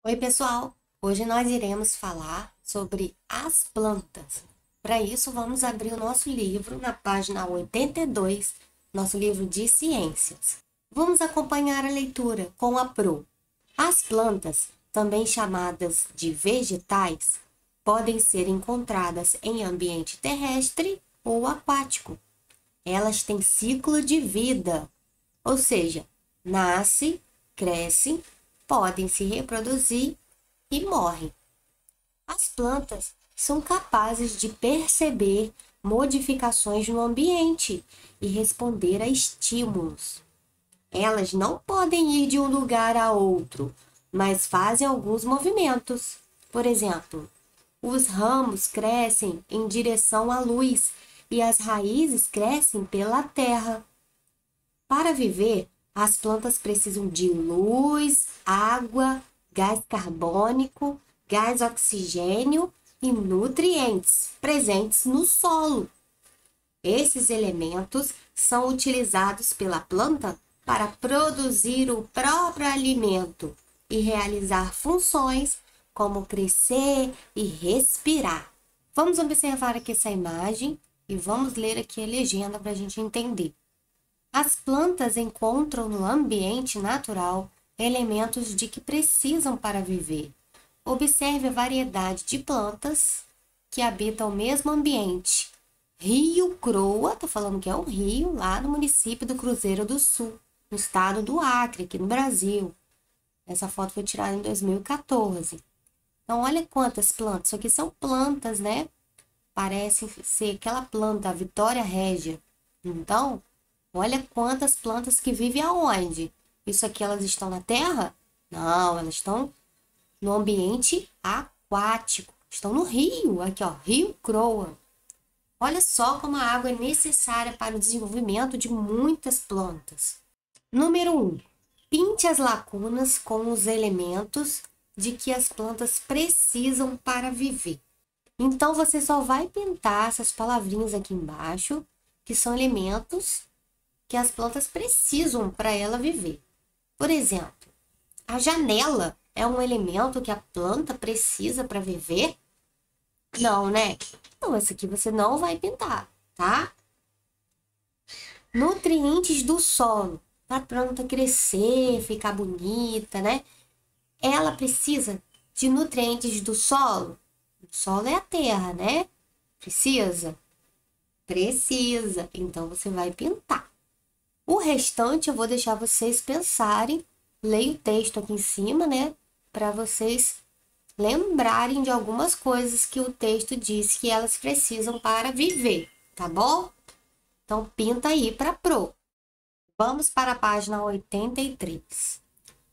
Oi, pessoal! Hoje nós iremos falar sobre as plantas. Para isso, vamos abrir o nosso livro na página 82, nosso livro de ciências. Vamos acompanhar a leitura com a Pro. As plantas, também chamadas de vegetais, podem ser encontradas em ambiente terrestre ou aquático. Elas têm ciclo de vida, ou seja, nascem, crescem, podem se reproduzir e morrem. As plantas são capazes de perceber modificações no ambiente e responder a estímulos. Elas não podem ir de um lugar a outro, mas fazem alguns movimentos. Por exemplo, os ramos crescem em direção à luz e as raízes crescem pela terra. Para viver, as plantas precisam de luz, água, gás carbônico, gás oxigênio e nutrientes presentes no solo. Esses elementos são utilizados pela planta para produzir o próprio alimento e realizar funções como crescer e respirar. Vamos observar aqui essa imagem e vamos ler aqui a legenda para a gente entender. As plantas encontram no ambiente natural elementos de que precisam para viver. Observe a variedade de plantas que habitam o mesmo ambiente. Rio Croa, estou falando que é um rio lá no município do Cruzeiro do Sul, no estado do Acre, aqui no Brasil. Essa foto foi tirada em 2014. Então, olha quantas plantas. Isso aqui são plantas, né? Parece ser aquela planta, a Vitória Régia. Então, olha quantas plantas que vivem aonde? Isso aqui elas estão na terra? Não, elas estão no ambiente aquático. Estão no rio, aqui ó, Rio Croa. Olha só como a água é necessária para o desenvolvimento de muitas plantas. Número 1. Pinte as lacunas com os elementos de que as plantas precisam para viver. Então, você só vai pintar essas palavrinhas aqui embaixo, que são elementos que as plantas precisam para ela viver. Por exemplo, a janela é um elemento que a planta precisa para viver? Não, né? Então, essa aqui você não vai pintar, tá? Nutrientes do solo, para a planta crescer, ficar bonita, né? Ela precisa de nutrientes do solo? O solo é a terra, né? Precisa? Precisa. Então, você vai pintar. O restante eu vou deixar vocês pensarem. Leia o texto aqui em cima, né? Para vocês lembrarem de algumas coisas que o texto diz que elas precisam para viver, tá bom? Então, pinta aí para Pro. Vamos para a página 83.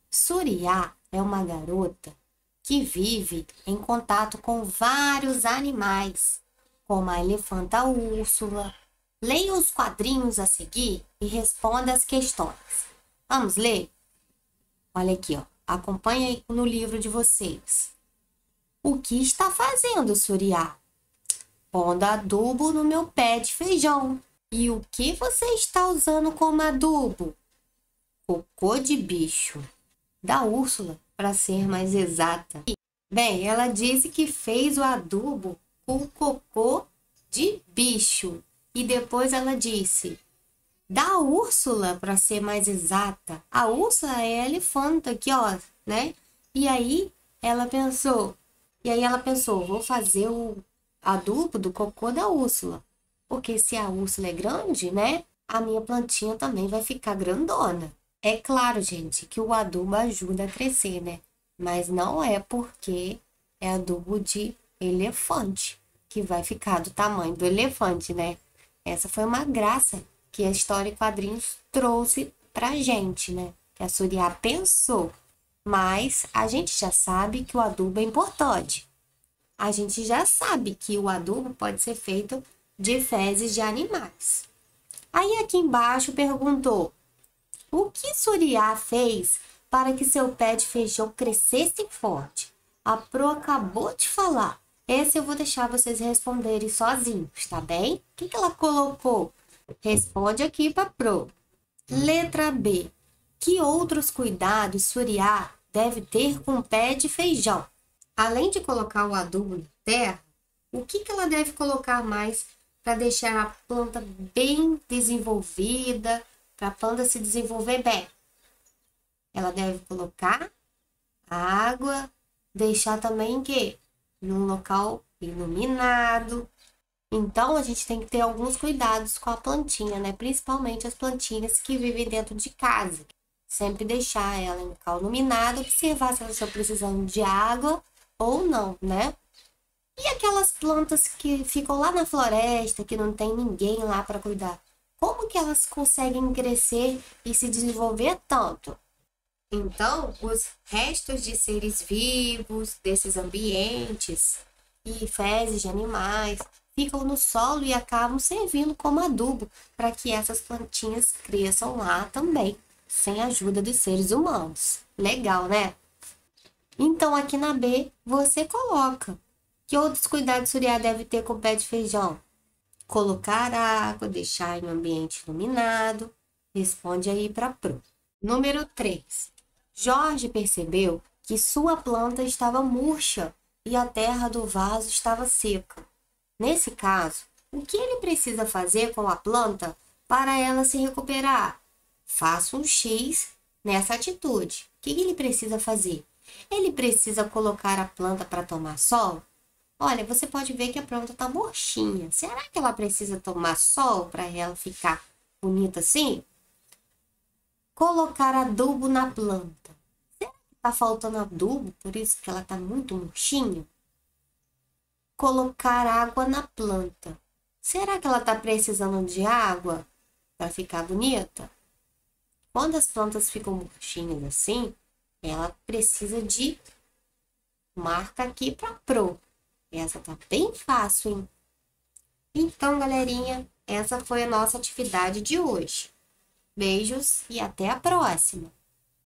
Suriá é uma garota que vive em contato com vários animais, como a elefanta Úrsula. Leia os quadrinhos a seguir e responda as questões. Vamos ler? Olha aqui, ó. Acompanhe aí no livro de vocês. O que está fazendo, Suriá? Pondo adubo no meu pé de feijão. E o que você está usando como adubo? Cocô de bicho. Da Úrsula, para ser mais exata. Bem, ela disse que fez o adubo com cocô de bicho. E depois ela disse, da Úrsula, para ser mais exata. A Úrsula é a elefanta aqui, ó, né? E aí ela pensou, vou fazer o adubo do cocô da Úrsula. Porque se a Úrsula é grande, né? A minha plantinha também vai ficar grandona. É claro, gente, que o adubo ajuda a crescer, né? Mas não é porque é adubo de elefante que vai ficar do tamanho do elefante, né? Essa foi uma graça que a História em Quadrinhos trouxe pra gente, né? Que a Suriá pensou. Mas a gente já sabe que o adubo é importante. A gente já sabe que o adubo pode ser feito de fezes de animais. Aí aqui embaixo perguntou, o que Suriá fez para que seu pé de feijão crescesse forte? A Pro acabou de falar. Esse eu vou deixar vocês responderem sozinhos, tá bem? O que ela colocou? Responde aqui para Pro. Letra B. Que outros cuidados Suriá deve ter com pé de feijão? Além de colocar o adubo na terra, o que ela deve colocar mais para deixar a planta bem desenvolvida, para a planta se desenvolver bem? Ela deve colocar água, deixar também que num local iluminado. Então, a gente tem que ter alguns cuidados com a plantinha, né? Principalmente as plantinhas que vivem dentro de casa. Sempre deixar ela em local iluminado, observar se elas estão precisando de água ou não, né? E aquelas plantas que ficam lá na floresta, que não tem ninguém lá para cuidar, como que elas conseguem crescer e se desenvolver tanto? Então, os restos de seres vivos desses ambientes e fezes de animais ficam no solo e acabam servindo como adubo para que essas plantinhas cresçam lá também, sem a ajuda dos seres humanos. Legal, né? Então, aqui na B, você coloca. Que outros cuidados Surya deve ter com o pé de feijão? Colocar água, deixar em um ambiente iluminado. Responde aí para Pro. Número 3. Jorge percebeu que sua planta estava murcha e a terra do vaso estava seca. Nesse caso, o que ele precisa fazer com a planta para ela se recuperar? Faça um X nessa atitude. O que ele precisa fazer? Ele precisa colocar a planta para tomar sol? Olha, você pode ver que a planta está murchinha. Será que ela precisa tomar sol para ela ficar bonita assim? Colocar adubo na planta. Será que está faltando adubo, por isso que ela está muito murchinha? Colocar água na planta. Será que ela está precisando de água para ficar bonita? Quando as plantas ficam murchinhas assim, ela precisa de marca aqui para Pro. Essa tá bem fácil, hein? Então, galerinha, essa foi a nossa atividade de hoje. Beijos e até a próxima!